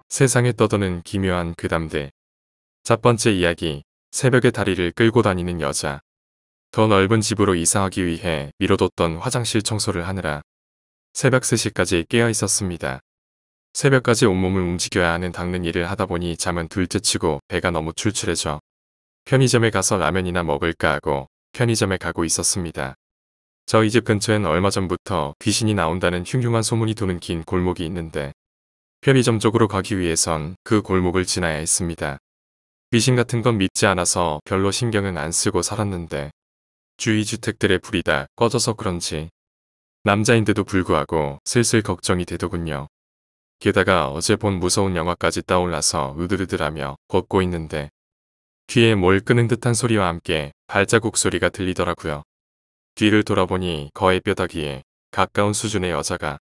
세상에 떠도는 기묘한 괴담들. 첫 번째 이야기, 새벽에 다리를 끌고 다니는 여자. 더 넓은 집으로 이사하기 위해 미뤄뒀던 화장실 청소를 하느라 새벽 3시까지 깨어 있었습니다. 새벽까지 온몸을 움직여야 하는 닦는 일을 하다 보니 잠은 둘째치고 배가 너무 출출해져 편의점에 가서 라면이나 먹을까 하고 편의점에 가고 있었습니다. 저희 집 근처엔 얼마 전부터 귀신이 나온다는 흉흉한 소문이 도는 긴 골목이 있는데 편의점 쪽으로 가기 위해선 그 골목을 지나야 했습니다. 귀신 같은 건 믿지 않아서 별로 신경은 안 쓰고 살았는데 주위 주택들의 불이 다 꺼져서 그런지 남자인데도 불구하고 슬슬 걱정이 되더군요. 게다가 어제 본 무서운 영화까지 떠올라서 으들으들하며 걷고 있는데 귀에 뭘 끄는 듯한 소리와 함께 발자국 소리가 들리더라고요. 뒤를 돌아보니 거의 뼈다귀에 가까운 수준의 여자가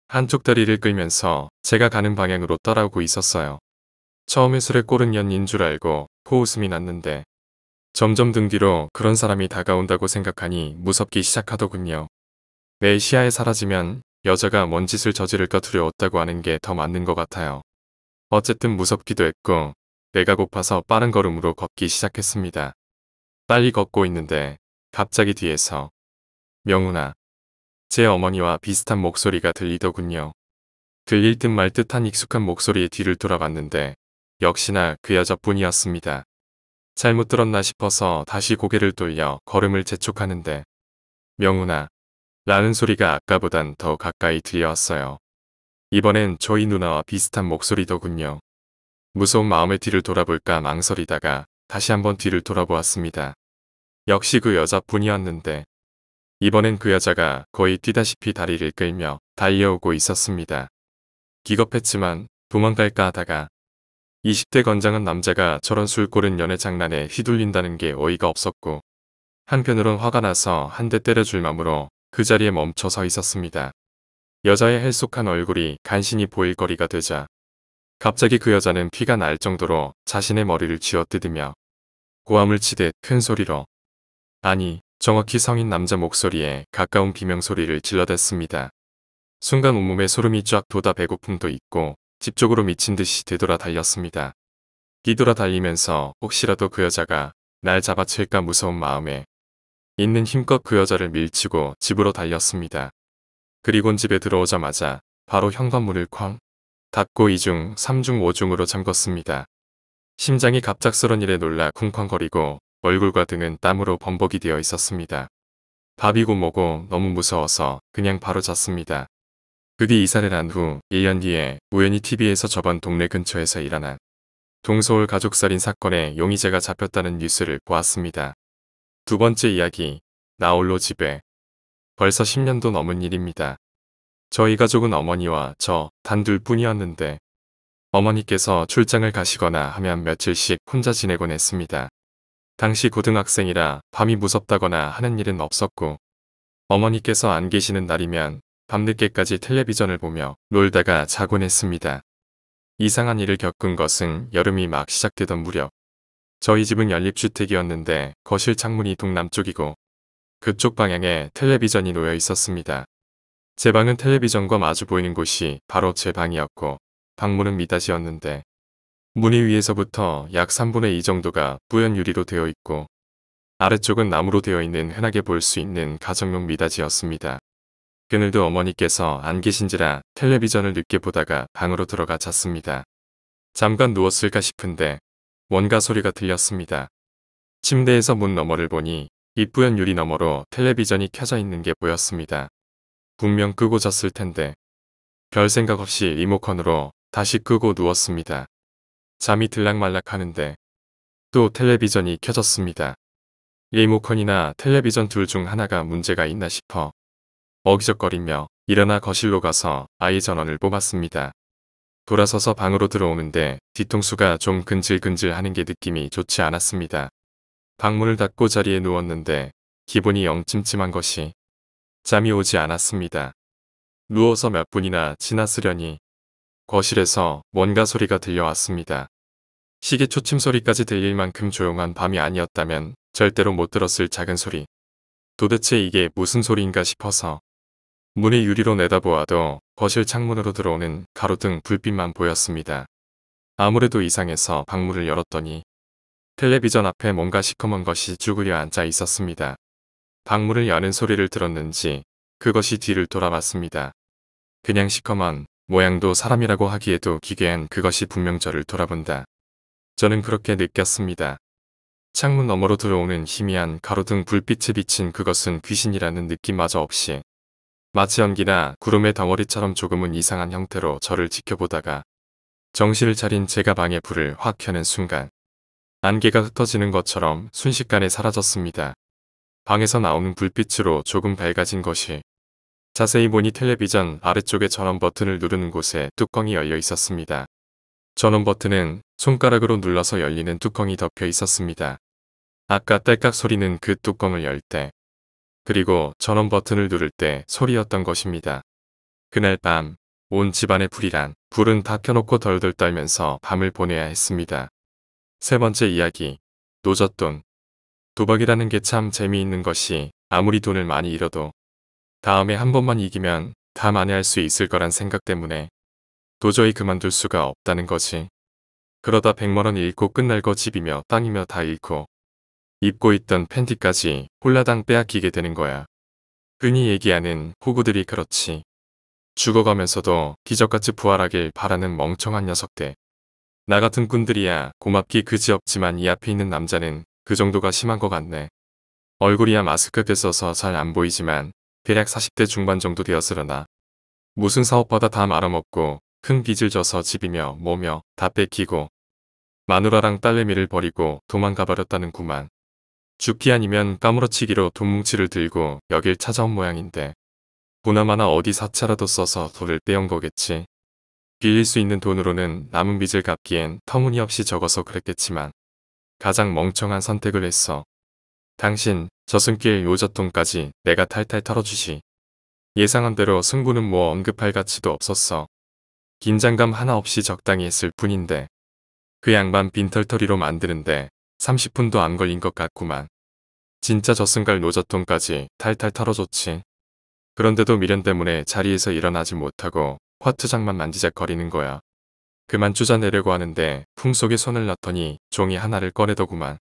한쪽 다리를 끌면서 제가 가는 방향으로 따라오고 있었어요. 처음에 술에 꼬른 년인 줄 알고 코웃음이 났는데 점점 등 뒤로 그런 사람이 다가온다고 생각하니 무섭기 시작하더군요. 내 시야에 사라지면 여자가 뭔 짓을 저지를까 두려웠다고 하는 게 더 맞는 것 같아요. 어쨌든 무섭기도 했고 배가 고파서 빠른 걸음으로 걷기 시작했습니다. 빨리 걷고 있는데 갑자기 뒤에서 명훈아, 제 어머니와 비슷한 목소리가 들리더군요. 들릴 듯 말 듯한 익숙한 목소리에 뒤를 돌아봤는데 역시나 그 여자뿐이었습니다. 잘못 들었나 싶어서 다시 고개를 돌려 걸음을 재촉하는데 명훈아 라는 소리가 아까보단 더 가까이 들려왔어요. 이번엔 저희 누나와 비슷한 목소리더군요. 무서운 마음에 뒤를 돌아볼까 망설이다가 다시 한번 뒤를 돌아보았습니다. 역시 그 여자뿐이었는데 이번엔 그 여자가 거의 뛰다시피 다리를 끌며 달려오고 있었습니다. 기겁했지만 도망갈까 하다가 20대 건장한 남자가 저런 술꼬른 연애 장난에 휘둘린다는 게 어이가 없었고 한편으론 화가 나서 한 대 때려줄 맘으로 그 자리에 멈춰 서 있었습니다. 여자의 헬속한 얼굴이 간신히 보일 거리가 되자 갑자기 그 여자는 피가 날 정도로 자신의 머리를 쥐어뜯으며 고함을 치듯 큰 소리로 아니 정확히 성인 남자 목소리에 가까운 비명소리를 질러댔습니다. 순간 온몸에 소름이 쫙 돋아 배고픔도 있고 집 쪽으로 미친 듯이 되돌아 달렸습니다. 뒤돌아 달리면서 혹시라도 그 여자가 날 잡아챌까 무서운 마음에 있는 힘껏 그 여자를 밀치고 집으로 달렸습니다. 그리곤 집에 들어오자마자 바로 현관문을 쾅 닫고 2중, 3중, 5중으로 잠궜습니다. 심장이 갑작스런 일에 놀라 쿵쾅거리고 얼굴과 등은 땀으로 범벅이 되어 있었습니다. 밥이고 뭐고 너무 무서워서 그냥 바로 잤습니다. 그 뒤 이사를 한 후 1년 뒤에 우연히 TV에서 저번 동네 근처에서 일어난 동서울 가족살인 사건에 용의자가 잡혔다는 뉴스를 보았습니다. 두 번째 이야기, 나홀로 집에. 벌써 10년도 넘은 일입니다. 저희 가족은 어머니와 저 단둘뿐이었는데 어머니께서 출장을 가시거나 하면 며칠씩 혼자 지내곤 했습니다. 당시 고등학생이라 밤이 무섭다거나 하는 일은 없었고 어머니께서 안 계시는 날이면 밤늦게까지 텔레비전을 보며 놀다가 자곤 했습니다. 이상한 일을 겪은 것은 여름이 막 시작되던 무렵. 저희 집은 연립주택이었는데 거실 창문이 동남쪽이고 그쪽 방향에 텔레비전이 놓여 있었습니다. 제 방은 텔레비전과 마주 보이는 곳이 바로 제 방이었고 방문은 미닫이였는데 무늬 위에서부터 약 3분의 2 정도가 뿌연 유리로 되어 있고 아래쪽은 나무로 되어 있는 흔하게 볼 수 있는 가정용 미닫이였습니다. 그늘도 어머니께서 안 계신지라 텔레비전을 늦게 보다가 방으로 들어가 잤습니다. 잠깐 누웠을까 싶은데 뭔가 소리가 들렸습니다. 침대에서 문 너머를 보니 이 뿌연 유리 너머로 텔레비전이 켜져 있는 게 보였습니다. 분명 끄고 잤을 텐데 별 생각 없이 리모컨으로 다시 끄고 누웠습니다. 잠이 들락말락 하는데 또 텔레비전이 켜졌습니다. 리모컨이나 텔레비전 둘 중 하나가 문제가 있나 싶어 어기적거리며 일어나 거실로 가서 아이 전원을 뽑았습니다. 돌아서서 방으로 들어오는데 뒤통수가 좀 근질근질 하는 게 느낌이 좋지 않았습니다. 방문을 닫고 자리에 누웠는데 기분이 영 찜찜한 것이 잠이 오지 않았습니다. 누워서 몇 분이나 지났으려니 거실에서 뭔가 소리가 들려왔습니다. 시계 초침 소리까지 들릴 만큼 조용한 밤이 아니었다면 절대로 못 들었을 작은 소리. 도대체 이게 무슨 소리인가 싶어서 문의 유리로 내다보아도 거실 창문으로 들어오는 가로등 불빛만 보였습니다. 아무래도 이상해서 방문을 열었더니 텔레비전 앞에 뭔가 시커먼 것이 쭈그려 앉아 있었습니다. 방문을 여는 소리를 들었는지 그것이 뒤를 돌아봤습니다. 그냥 시커먼 모양도 사람이라고 하기에도 기괴한 그것이 분명 저를 돌아본다. 저는 그렇게 느꼈습니다. 창문 너머로 들어오는 희미한 가로등 불빛에 비친 그것은 귀신이라는 느낌마저 없이 마치 연기나 구름의 덩어리처럼 조금은 이상한 형태로 저를 지켜보다가 정신을 차린 제가 방에 불을 확 켜는 순간 안개가 흩어지는 것처럼 순식간에 사라졌습니다. 방에서 나오는 불빛으로 조금 밝아진 것이 자세히 보니 텔레비전 아래쪽에 전원 버튼을 누르는 곳에 뚜껑이 열려 있었습니다. 전원 버튼은 손가락으로 눌러서 열리는 뚜껑이 덮여 있었습니다. 아까 딸깍 소리는 그 뚜껑을 열 때, 그리고 전원 버튼을 누를 때 소리였던 것입니다. 그날 밤, 온 집안의 불은 다 켜놓고 덜덜 떨면서 밤을 보내야 했습니다. 세 번째 이야기, 노젓돈. 도박이라는 게 참 재미있는 것이 아무리 돈을 많이 잃어도 다음에 한 번만 이기면 다 만회할 수 있을 거란 생각 때문에 도저히 그만둘 수가 없다는 거지. 그러다 100만 원 잃고 끝날 거 집이며 땅이며 다 잃고 입고 있던 팬티까지 홀라당 빼앗기게 되는 거야. 흔히 얘기하는 호구들이 그렇지. 죽어가면서도 기적같이 부활하길 바라는 멍청한 녀석들. 나 같은 꾼들이야 고맙기 그지없지만 이 앞에 있는 남자는 그 정도가 심한 것 같네. 얼굴이야 마스크를 써서 잘 안 보이지만 대략 40대 중반 정도 되었으려나. 무슨 사업하다 다 말아먹고 큰 빚을 져서 집이며 뭐며 다 뺏기고 마누라랑 딸내미를 버리고 도망가버렸다는 구만. 죽기 아니면 까무러치기로 돈뭉치를 들고 여길 찾아온 모양인데 보나마나 어디 사차라도 써서 돈을 떼온 거겠지. 빌릴 수 있는 돈으로는 남은 빚을 갚기엔 터무니없이 적어서 그랬겠지만 가장 멍청한 선택을 했어. 당신 저승길 요젓돈까지 내가 탈탈 털어주시. 예상한 대로 승부는 뭐 언급할 가치도 없었어. 긴장감 하나 없이 적당히 했을 뿐인데 그 양반 빈털터리로 만드는데 30분도 안 걸린 것 같구만. 진짜 저승갈 노젓돈까지 탈탈 털어줬지. 그런데도 미련 때문에 자리에서 일어나지 못하고 화투장만 만지작거리는 거야. 그만 쫓아내려고 하는데 품속에 손을 넣더니 종이 하나를 꺼내더구만.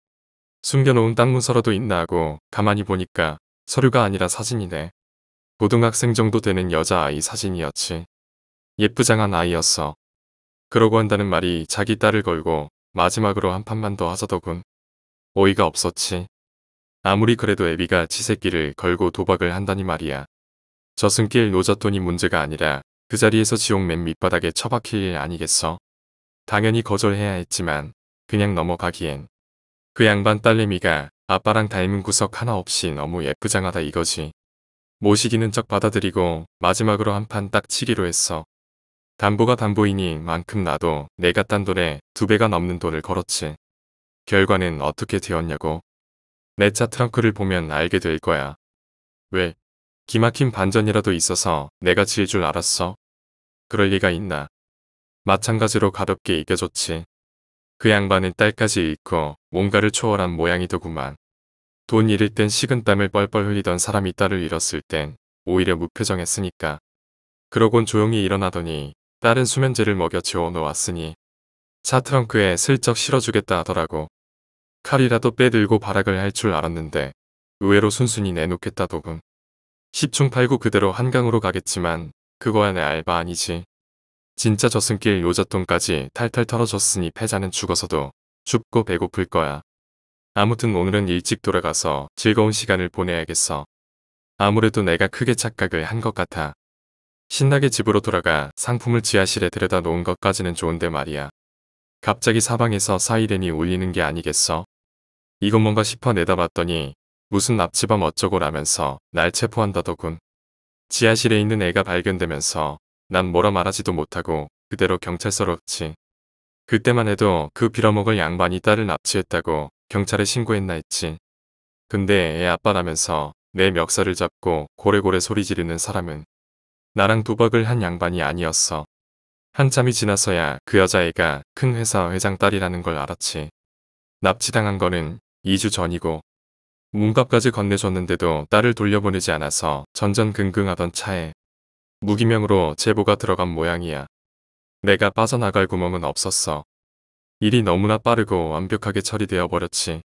숨겨놓은 땅 문서라도 있나 하고 가만히 보니까 서류가 아니라 사진이네. 고등학생 정도 되는 여자아이 사진이었지. 예쁘장한 아이였어. 그러고 한다는 말이 자기 딸을 걸고 마지막으로 한 판만 더 하자더군. 어이가 없었지. 아무리 그래도 애비가 지 새끼를 걸고 도박을 한다니 말이야. 저승길 노젓돈이 문제가 아니라 그 자리에서 지옥 맨 밑바닥에 처박힐 일 아니겠어. 당연히 거절해야 했지만 그냥 넘어가기엔 그 양반 딸내미가 아빠랑 닮은 구석 하나 없이 너무 예쁘장하다 이거지. 모시기는 척 받아들이고 마지막으로 한 판 딱 치기로 했어. 담보가 담보이니 만큼 나도 내가 딴 돈에 2배가 넘는 돈을 걸었지. 결과는 어떻게 되었냐고. 내 차 트렁크를 보면 알게 될 거야. 왜? 기막힌 반전이라도 있어서 내가 질 줄 알았어? 그럴 리가 있나. 마찬가지로 가볍게 이겨줬지. 그 양반은 딸까지 잃고 뭔가를 초월한 모양이더구만. 돈 잃을 땐 식은땀을 뻘뻘 흘리던 사람이 딸을 잃었을 땐 오히려 무표정했으니까. 그러곤 조용히 일어나더니 딸은 수면제를 먹여 재워놓았으니 차 트렁크에 슬쩍 실어주겠다 하더라고. 칼이라도 빼들고 발악을 할 줄 알았는데 의외로 순순히 내놓겠다더군. 10충 팔고 그대로 한강으로 가겠지만 그거야 내 알바 아니지. 진짜 저승길 요잣돈까지 탈탈 털어줬으니 패자는 죽어서도 춥고 배고플 거야. 아무튼 오늘은 일찍 돌아가서 즐거운 시간을 보내야겠어. 아무래도 내가 크게 착각을 한 것 같아. 신나게 집으로 돌아가 상품을 지하실에 들여다 놓은 것까지는 좋은데 말이야. 갑자기 사방에서 사이렌이 울리는 게 아니겠어? 이건 뭔가 싶어 내다봤더니 무슨 납치범 어쩌고라면서 날 체포한다더군. 지하실에 있는 애가 발견되면서 난 뭐라 말하지도 못하고 그대로 경찰서로 갔지. 그때만 해도 그 빌어먹을 양반이 딸을 납치했다고 경찰에 신고했나 했지. 근데 애 아빠라면서 내 멱살을 잡고 고래고래 소리 지르는 사람은 나랑 도박을 한 양반이 아니었어. 한참이 지나서야 그 여자애가 큰 회사 회장 딸이라는 걸 알았지. 납치당한 거는 2주 전이고 문값까지 건네줬는데도 딸을 돌려보내지 않아서 전전긍긍하던 차에 무기명으로 제보가 들어간 모양이야. 내가 빠져나갈 구멍은 없었어. 일이 너무나 빠르고 완벽하게 처리되어 버렸지.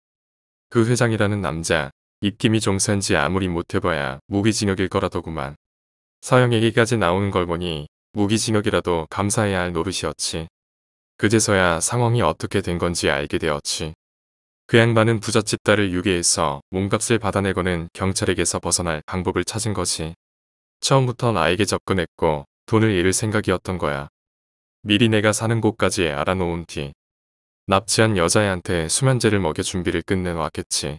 그 회장이라는 남자, 입김이 종사인지 아무리 못해봐야 무기징역일 거라더구만. 서영 얘기까지 나오는 걸 보니 무기징역이라도 감사해야 할 노릇이었지. 그제서야 상황이 어떻게 된 건지 알게 되었지. 그 양반은 부잣집 딸을 유괴해서 몸값을 받아내고는 경찰에게서 벗어날 방법을 찾은 거지. 처음부터 나에게 접근했고 돈을 잃을 생각이었던 거야. 미리 내가 사는 곳까지 알아놓은 뒤 납치한 여자애한테 수면제를 먹여 준비를 끝내놓았겠지.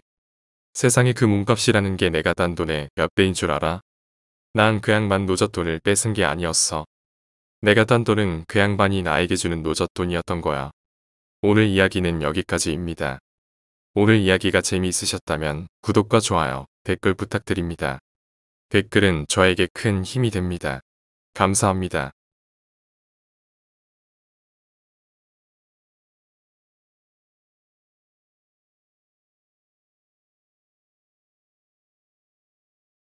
세상에 그 몸값이라는 게 내가 딴 돈의 몇 배인 줄 알아? 난 그 양반 노잣돈을 뺏은 게 아니었어. 내가 딴 돈은 그 양반이 나에게 주는 노잣돈이었던 거야. 오늘 이야기는 여기까지입니다. 오늘 이야기가 재미있으셨다면 구독과 좋아요, 댓글 부탁드립니다. 댓글은 저에게 큰 힘이 됩니다. 감사합니다.